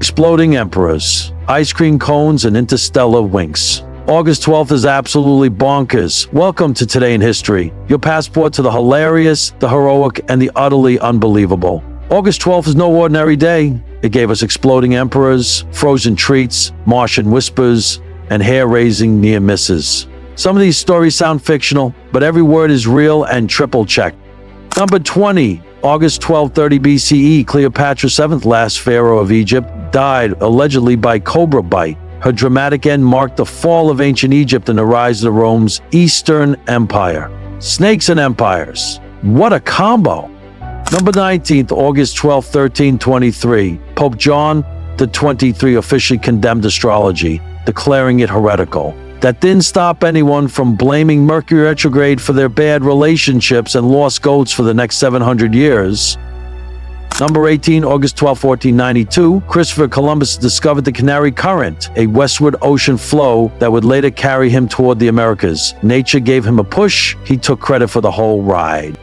Exploding emperors, ice cream cones, and interstellar winks. August 12th is absolutely bonkers. Welcome to Today in History, your passport to the hilarious, the heroic, and the utterly unbelievable. August 12th is no ordinary day. It gave us exploding emperors, frozen treats, Martian whispers, and hair-raising near misses. Some of these stories sound fictional, but every word is real and triple-checked. Number 20, August 1230 BCE, Cleopatra VII, last Pharaoh of Egypt, died allegedly by cobra bite. Her dramatic end marked the fall of ancient Egypt and the rise of Rome's Eastern Empire. Snakes and empires. What a combo! Number 19th, August 12, 1323, Pope John XXIII officially condemned astrology, declaring it heretical. That didn't stop anyone from blaming Mercury retrograde for their bad relationships and lost goats for the next 700 years. Number 18, August 12, 1492, Christopher Columbus discovered the Canary Current, a westward ocean flow that would later carry him toward the Americas. Nature gave him a push. He took credit for the whole ride.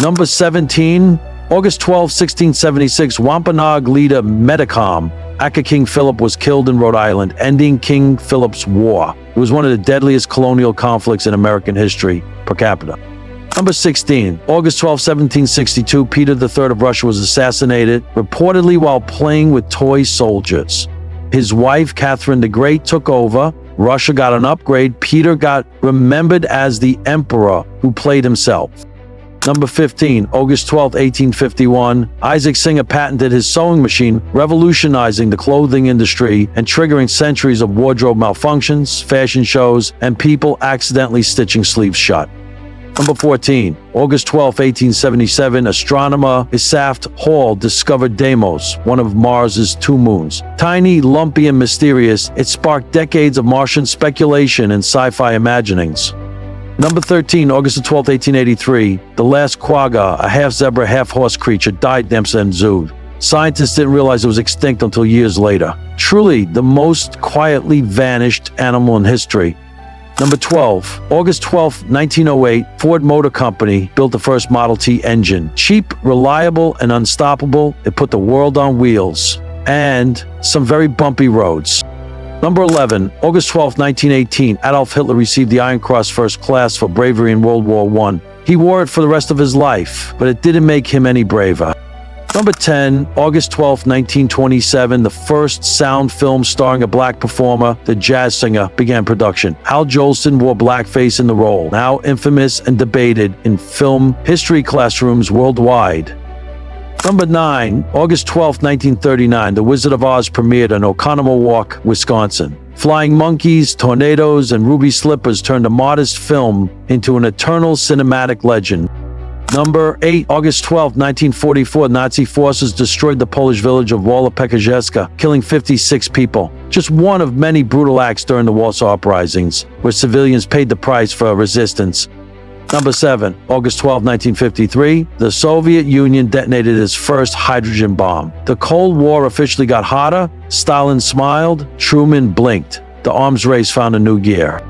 Number 17, August 12, 1676, Wampanoag leader Metacom, Aka King Philip, was killed in Rhode Island, ending King Philip's War. It was one of the deadliest colonial conflicts in American history per capita. Number 16, August 12, 1762, Peter III of Russia was assassinated, reportedly while playing with toy soldiers. His wife, Catherine the Great, took over. Russia got an upgrade. Peter got remembered as the emperor who played himself. Number 15, August 12, 1851, Isaac Singer patented his sewing machine, revolutionizing the clothing industry and triggering centuries of wardrobe malfunctions, fashion shows, and people accidentally stitching sleeves shut. Number 14, August 12, 1877, astronomer Isaac Hall discovered Deimos, one of Mars's two moons. Tiny, lumpy, and mysterious, it sparked decades of Martian speculation and sci-fi imaginings. Number 13, August 12, 1883, the last quagga, a half-zebra, half-horse creature, died at Amsterdam Zoo. Scientists didn't realize it was extinct until years later. Truly, the most quietly vanished animal in history. Number 12, August 12, 1908, Ford Motor Company built the first Model T engine. Cheap, reliable, and unstoppable, it put the world on wheels. And some very bumpy roads. Number 11, August 12, 1918, Adolf Hitler received the Iron Cross First Class for bravery in World War I. He wore it for the rest of his life, but it didn't make him any braver. Number 10, August 12, 1927, the first sound film starring a black performer, the jazz singer, began production. Al Jolson wore blackface in the role, now infamous and debated in film history classrooms worldwide. Number 9, August 12, 1939, The Wizard of Oz premiered in Oconomowoc, Wisconsin. Flying monkeys, tornadoes, and ruby slippers turned a modest film into an eternal cinematic legend. Number 8, August 12, 1944, Nazi forces destroyed the Polish village of Wola Pekarzewska, killing 56 people. Just one of many brutal acts during the Warsaw Uprisings, where civilians paid the price for resistance. Number 7, August 12, 1953, the Soviet Union detonated its first hydrogen bomb. The Cold War officially got hotter, Stalin smiled, Truman blinked. The arms race found a new gear.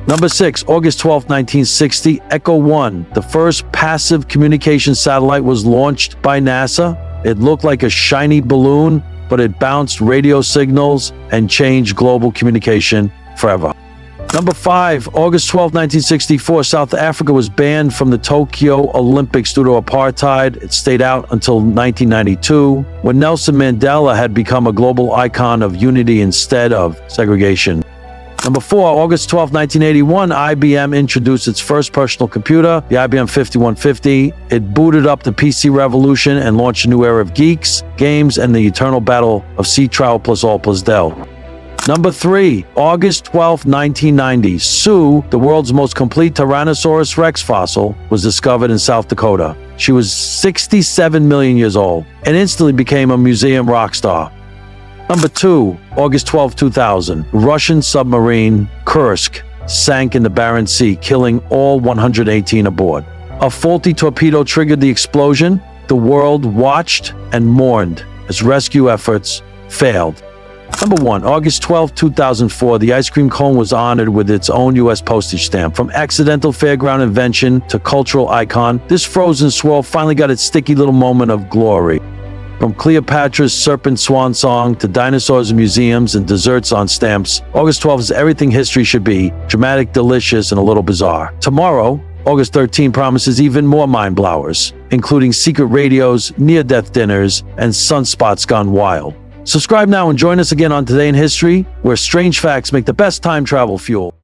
Number 6, August 12, 1960, Echo 1, the first passive communication satellite, was launched by NASA. It looked like a shiny balloon, but it bounced radio signals and changed global communication forever. Number 5, August 12, 1964, South Africa was banned from the Tokyo Olympics due to apartheid. It stayed out until 1992, when Nelson Mandela had become a global icon of unity instead of segregation. Number 4, August 12, 1981, IBM introduced its first personal computer, the IBM 5150. It booted up the PC revolution and launched a new era of geeks, games, and the eternal battle of C Trial plus All plus Del. Number 3, August 12, 1990, Sue, the world's most complete Tyrannosaurus Rex fossil, was discovered in South Dakota. She was 67 million years old and instantly became a museum rock star. Number 2, August 12, 2000, Russian submarine Kursk sank in the Barents Sea, killing all 118 aboard. A faulty torpedo triggered the explosion. The world watched and mourned as rescue efforts failed. Number 1, August 12, 2004, the ice cream cone was honored with its own U.S. postage stamp. From accidental fairground invention to cultural icon, this frozen swirl finally got its sticky little moment of glory. From Cleopatra's serpent swan song to dinosaurs in museums and desserts on stamps, August 12th is everything history should be: dramatic, delicious, and a little bizarre. Tomorrow, August 13th, promises even more mind-blowers, including secret radios, near-death dinners, and sunspots gone wild. Subscribe now and join us again on Today in History, where strange facts make the best time travel fuel.